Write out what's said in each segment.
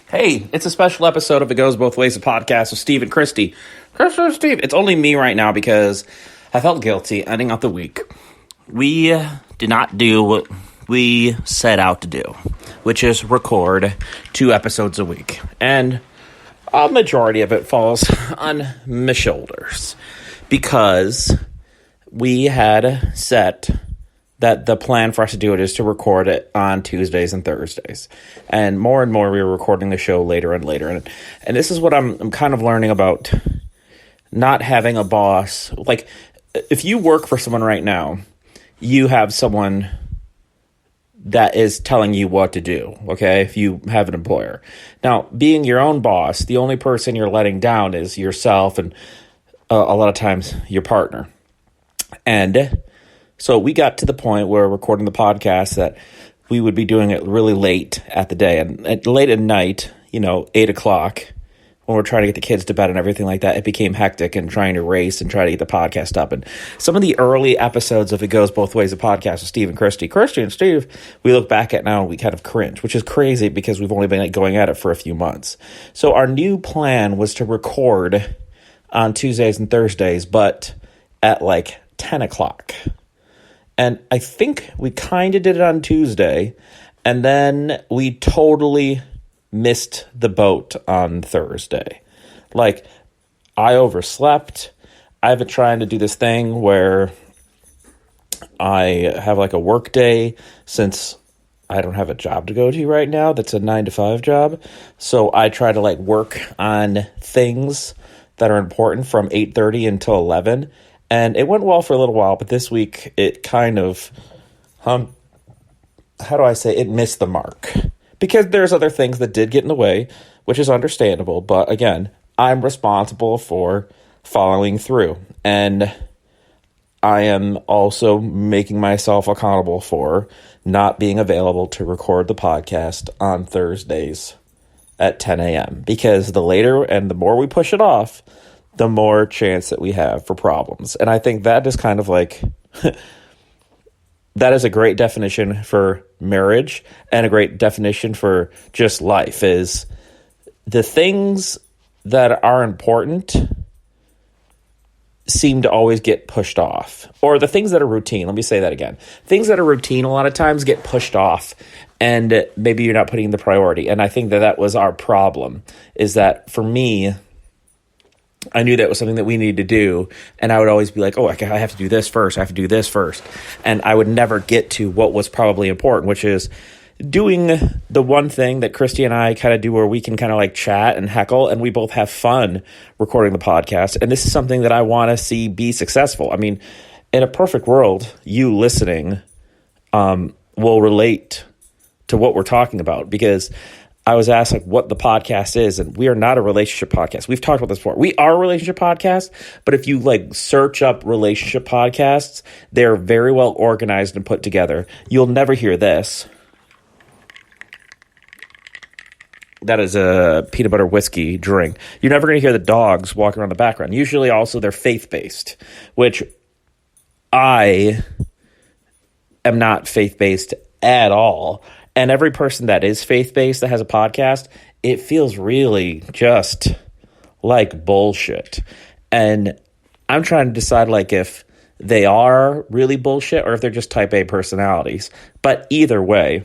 Hey, it's a special episode of It Goes Both Ways, a podcast with Steve and Christy. Steve, it's only me right now because I felt guilty ending out the week. We did not do what we set out to do, which is record 2 episodes a week. And a majority of it falls on my shoulders because we had set that the plan for us to do it is to record it on Tuesdays and Thursdays. And more we were recording the show later and later. And this is what I'm kind of learning about not having a boss. Like, if you work for someone right now, you have someone that is telling you what to do, okay, if you have an employer. Now, being your own boss, the only person you're letting down is yourself and a lot of times your partner. And so we got to the point where we're recording the podcast that we would be doing it really late at the day. And late at night, 8 o'clock, when we're trying to get the kids to bed and everything like that, it became hectic and trying to race and try to get the podcast up. And some of the early episodes of It Goes Both Ways, a podcast with Steve and Christy and Steve, we look back at now and we kind of cringe, which is crazy because we've only been going at it for a few months. So our new plan was to record on Tuesdays and Thursdays, but at like 10 o'clock. And I think we kind of did it on Tuesday, and then we totally missed the boat on Thursday. Like, I overslept. I've been trying to do this thing where I have like a work day since I don't have a job to go to right now. That's a 9-to-5 job. So I try to like work on things that are important from 8:30 until 11. And it went well for a little while, but this week it kind of, it missed the mark. Because there's other things that did get in the way, which is understandable. But again, I'm responsible for following through. And I am also making myself accountable for not being available to record the podcast on Thursdays at 10 a.m. Because the later and the more we push it off, the more chance that we have for problems. And I think that is kind of like, that is a great definition for marriage and a great definition for just life, is the things that are important seem to always get pushed off. Or the things that are routine, let me say that again. Things that are routine a lot of times get pushed off, and maybe you're not putting the priority. And I think that was our problem, is that for me, I knew that was something that we needed to do, and I would always be like, I have to do this first, and I would never get to what was probably important, which is doing the one thing that Christy and I kind of do where we can kind of like chat and heckle, and we both have fun recording the podcast, and this is something that I want to see be successful. I mean, in a perfect world, you listening will relate to what we're talking about, because I was asked like what the podcast is, and we are not a relationship podcast. We've talked about this before. We are a relationship podcast, but if you like search up relationship podcasts, they're very well organized and put together. You'll never hear this. That is a peanut butter whiskey drink. You're never going to hear the dogs walking around the background. Usually also they're faith-based, which I am not faith-based at all. And every person that is faith-based that has a podcast, it feels really just like bullshit. And I'm trying to decide like if they are really bullshit or if they're just type A personalities. But either way,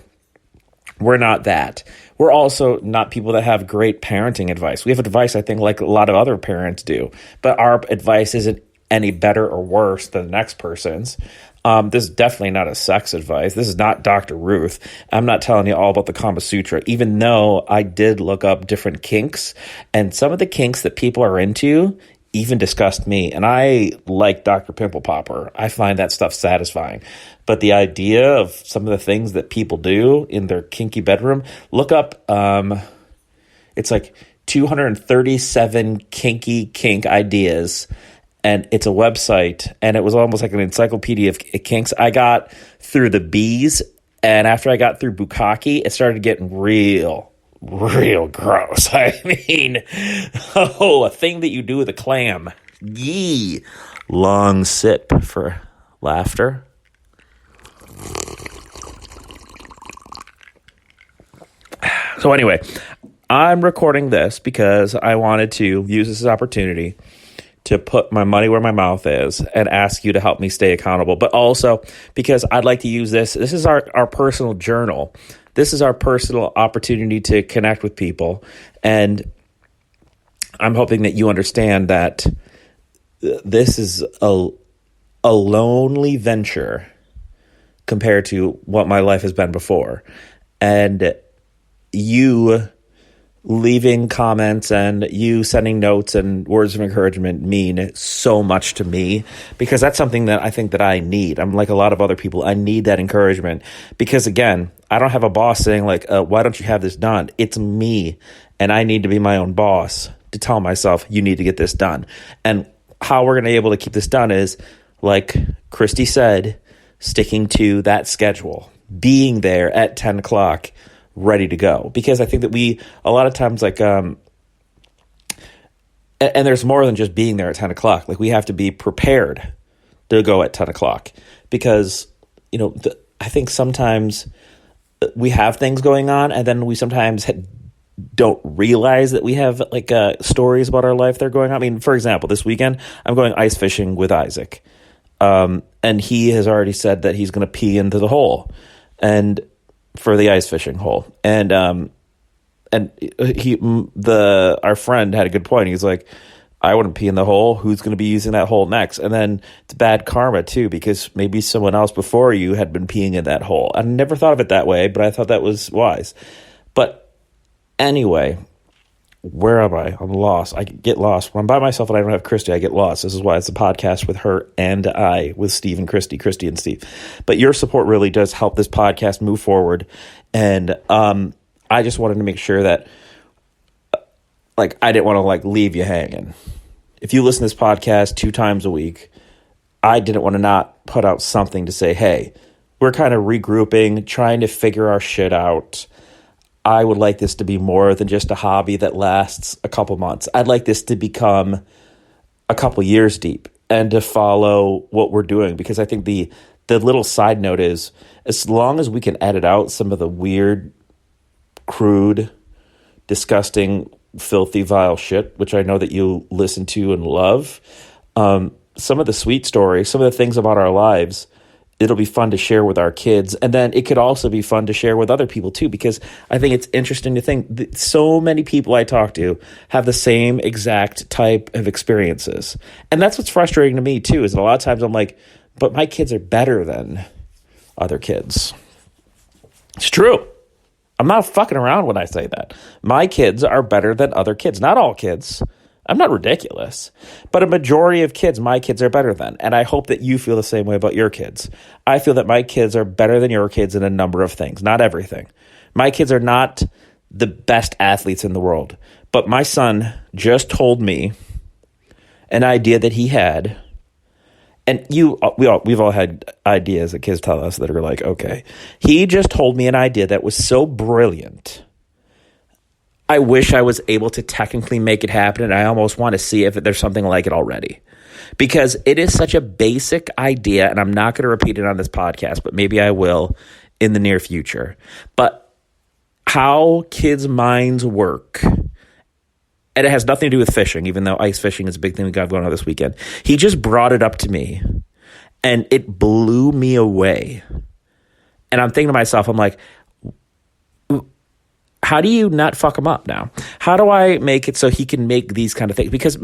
we're not that. We're also not people that have great parenting advice. We have advice, I think, like a lot of other parents do. But our advice isn't any better or worse than the next person's. This is definitely not a sex advice. This is not Dr. Ruth. I'm not telling you all about the Kama Sutra, even though I did look up different kinks, and some of the kinks that people are into even disgust me. And I like Dr. Pimple Popper. I find that stuff satisfying. But the idea of some of the things that people do in their kinky bedroom, look up, it's like 237 kink ideas. And it's a website, and it was almost like an encyclopedia of kinks. I got through the bees, and after I got through bukkake, it started getting real gross. I mean, a thing that you do with a clam. Yee. Long sip for laughter. So anyway, I'm recording this because I wanted to use this as an opportunity to put my money where my mouth is and ask you to help me stay accountable. But also because I'd like to use this. This is our personal journal. This is our personal opportunity to connect with people. And I'm hoping that you understand that this is a lonely venture compared to what my life has been before. And you leaving comments and you sending notes and words of encouragement mean so much to me, because that's something that I think that I need. I'm like a lot of other people. I need that encouragement because, again, I don't have a boss saying like, why don't you have this done? It's me, and I need to be my own boss to tell myself, you need to get this done. And how we're going to be able to keep this done is, like Christy said, sticking to that schedule, being there at 10 o'clock, ready to go. Because I think that we, a lot of times, like, and there's more than just being there at 10 o'clock. Like, we have to be prepared to go at 10 o'clock because, I think sometimes we have things going on and then we sometimes don't realize that we have like stories about our life that are going on. I mean, for example, this weekend, I'm going ice fishing with Isaac. And he has already said that he's going to pee into the hole and for the ice fishing hole. And our friend had a good point. He's like, I wouldn't pee in the hole. Who's going to be using that hole next? And then it's bad karma too, because maybe someone else before you had been peeing in that hole. I never thought of it that way, but I thought that was wise. But anyway, where am I? I'm lost. I get lost. When I'm by myself and I don't have Christy, I get lost. This is why it's a podcast with her and I, with Steve and Christy and Steve. But your support really does help this podcast move forward. And I just wanted to make sure that, like, I didn't want to, like, leave you hanging. If you listen to this podcast 2 times a week, I didn't want to not put out something to say, hey, we're kind of regrouping, trying to figure our shit out. I would like this to be more than just a hobby that lasts a couple months. I'd like this to become a couple years deep and to follow what we're doing, because I think the little side note is, as long as we can edit out some of the weird, crude, disgusting, filthy, vile shit, which I know that you listen to and love, some of the sweet stories, some of the things about our lives, it'll be fun to share with our kids. And then it could also be fun to share with other people too, because I think it's interesting to think that so many people I talk to have the same exact type of experiences. And that's what's frustrating to me too, is that a lot of times I'm like, but my kids are better than other kids. It's true. I'm not fucking around when I say that. My kids are better than other kids. Not all kids. I'm not ridiculous, but a majority of kids, my kids are better than. And I hope that you feel the same way about your kids. I feel that my kids are better than your kids in a number of things, not everything. My kids are not the best athletes in the world, but my son just told me an idea that he had. And we've all had ideas that kids tell us that are like, okay. He just told me an idea that was so brilliant. I wish I was able to technically make it happen, and I almost want to see if there's something like it already. Because it is such a basic idea, and I'm not going to repeat it on this podcast, but maybe I will in the near future. But how kids' minds work, and it has nothing to do with fishing, even though ice fishing is a big thing we got going on this weekend. He just brought it up to me, and it blew me away. And I'm thinking to myself, I'm like, how do you not fuck him up now? How do I make it so he can make these kind of things? Because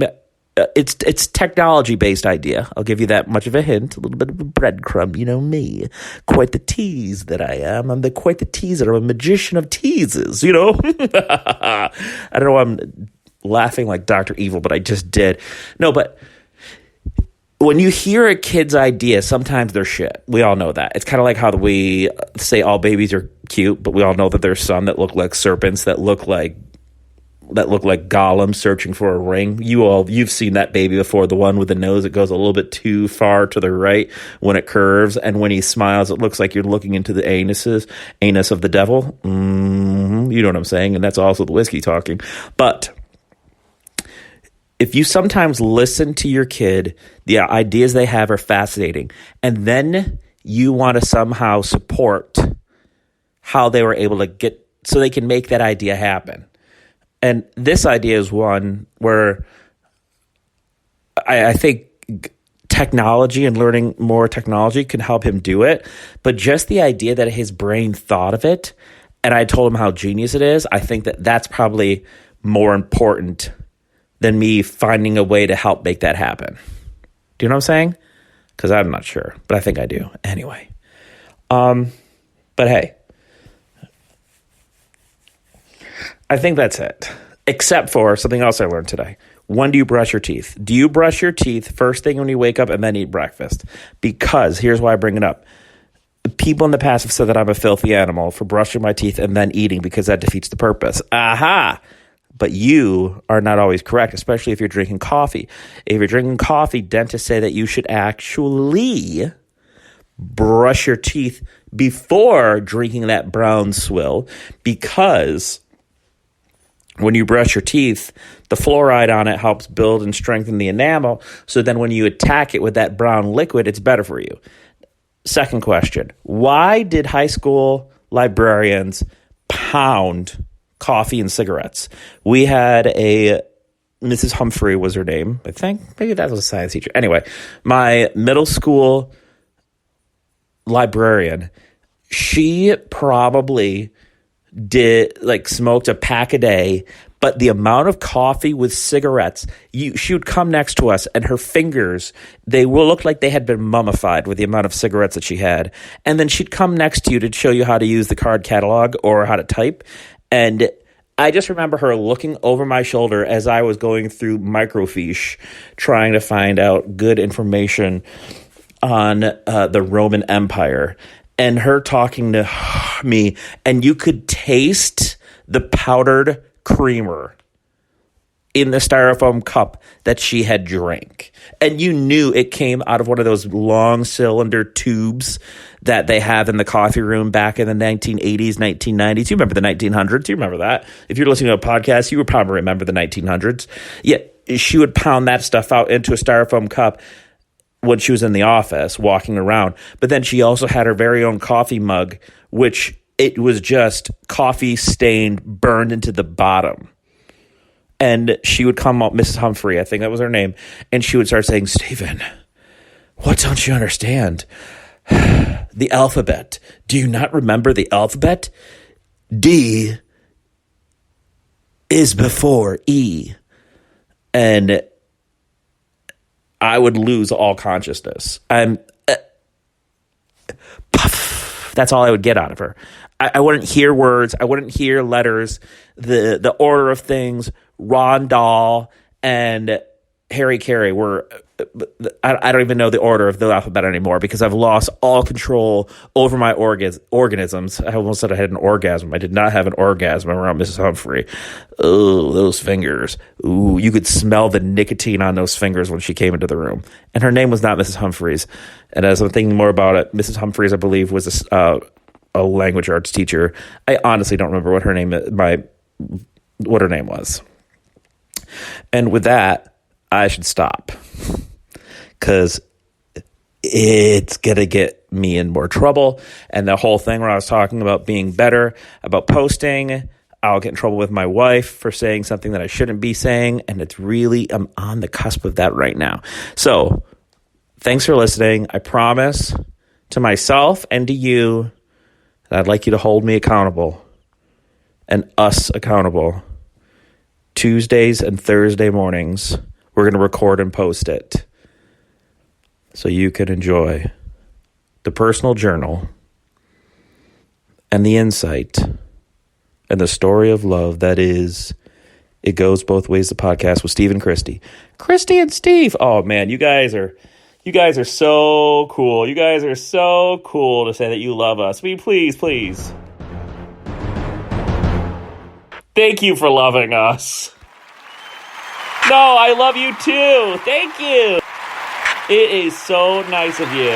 it's technology-based idea. I'll give you that much of a hint, a little bit of a breadcrumb. You know me, quite the tease that I am. I'm quite the teaser. I'm a magician of teases, I don't know why I'm laughing like Dr. Evil, but I just did. No, but when you hear a kid's idea, sometimes they're shit. We all know that. It's kind of like how we say all babies are cute, but we all know that there's some that look like serpents, that look like Gollum searching for a ring. You've seen that baby before, the one with the nose that goes a little bit too far to the right when it curves, and when he smiles, it looks like you're looking into the anus of the devil. You know what I'm saying? And that's also the whiskey talking. But if you sometimes listen to your kid, the ideas they have are fascinating, and then you want to somehow support how they were able to get so they can make that idea happen. And this idea is one where I think technology and learning more technology can help him do it. But just the idea that his brain thought of it, and I told him how genius it is, I think that that's probably more important than me finding a way to help make that happen. Do you know what I'm saying? Because I'm not sure, but I think I do. Anyway. But hey, I think that's it. Except for something else I learned today. When do you brush your teeth? Do you brush your teeth first thing when you wake up and then eat breakfast? Because here's why I bring it up. People in the past have said that I'm a filthy animal for brushing my teeth and then eating because that defeats the purpose. Aha! But you are not always correct, especially if you're drinking coffee. If you're drinking coffee, dentists say that you should actually brush your teeth before drinking that brown swill, because when you brush your teeth, the fluoride on it helps build and strengthen the enamel. So then when you attack it with that brown liquid, it's better for you. Second question, why did high school librarians pound coffee and cigarettes? We had a Mrs. Humphrey was her name, I think. Maybe that was a science teacher. Anyway, my middle school librarian, she probably smoked a pack a day, but the amount of coffee with cigarettes, she would come next to us and her fingers, they will look like they had been mummified with the amount of cigarettes that she had. And then she'd come next to you to show you how to use the card catalog or how to type. And I just remember her looking over my shoulder as I was going through microfiche, trying to find out good information on the Roman Empire, and her talking to me, and you could taste the powdered creamer in the styrofoam cup that she had drank. And you knew it came out of one of those long cylinder tubes that they have in the coffee room back in the 1980s, 1990s. You remember the 1900s? You remember that? If you're listening to a podcast, you would probably remember the 1900s. Yeah, she would pound that stuff out into a styrofoam cup when she was in the office walking around. But then she also had her very own coffee mug, which it was just coffee stained, burned into the bottom. And she would come up, Mrs. Humphrey, I think that was her name, and she would start saying, Stephen, what don't you understand? The alphabet. Do you not remember the alphabet? D is before E. And I would lose all consciousness. Puff. That's all I would get out of her. I wouldn't hear words. I wouldn't hear letters. The order of things, Ron Dahl and Harry Carey were, I don't even know the order of the alphabet anymore because I've lost all control over my organisms. I almost said I had an orgasm. I did not have an orgasm around Mrs. Humphrey. Oh, those fingers. Ooh, you could smell the nicotine on those fingers when she came into the room. And her name was not Mrs. Humphreys. And as I'm thinking more about it, Mrs. Humphreys, I believe, was a language arts teacher. I honestly don't remember what her name was. And with that, I should stop because it's going to get me in more trouble. And the whole thing where I was talking about being better, about posting, I'll get in trouble with my wife for saying something that I shouldn't be saying. And I'm on the cusp of that right now. So thanks for listening. I promise to myself and to you that I'd like you to hold me accountable and us accountable. Tuesdays and Thursday mornings, we're going to record and post it so you can enjoy the personal journal and the insight and the story of love that is It Goes Both Ways, the podcast with Steve and Christy. Christy and Steve. Oh, man, you guys are so cool. You guys are so cool to say that you love us. Please. Thank you for loving us. No, I love you too. Thank you. It is so nice of you.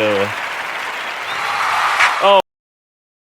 Oh.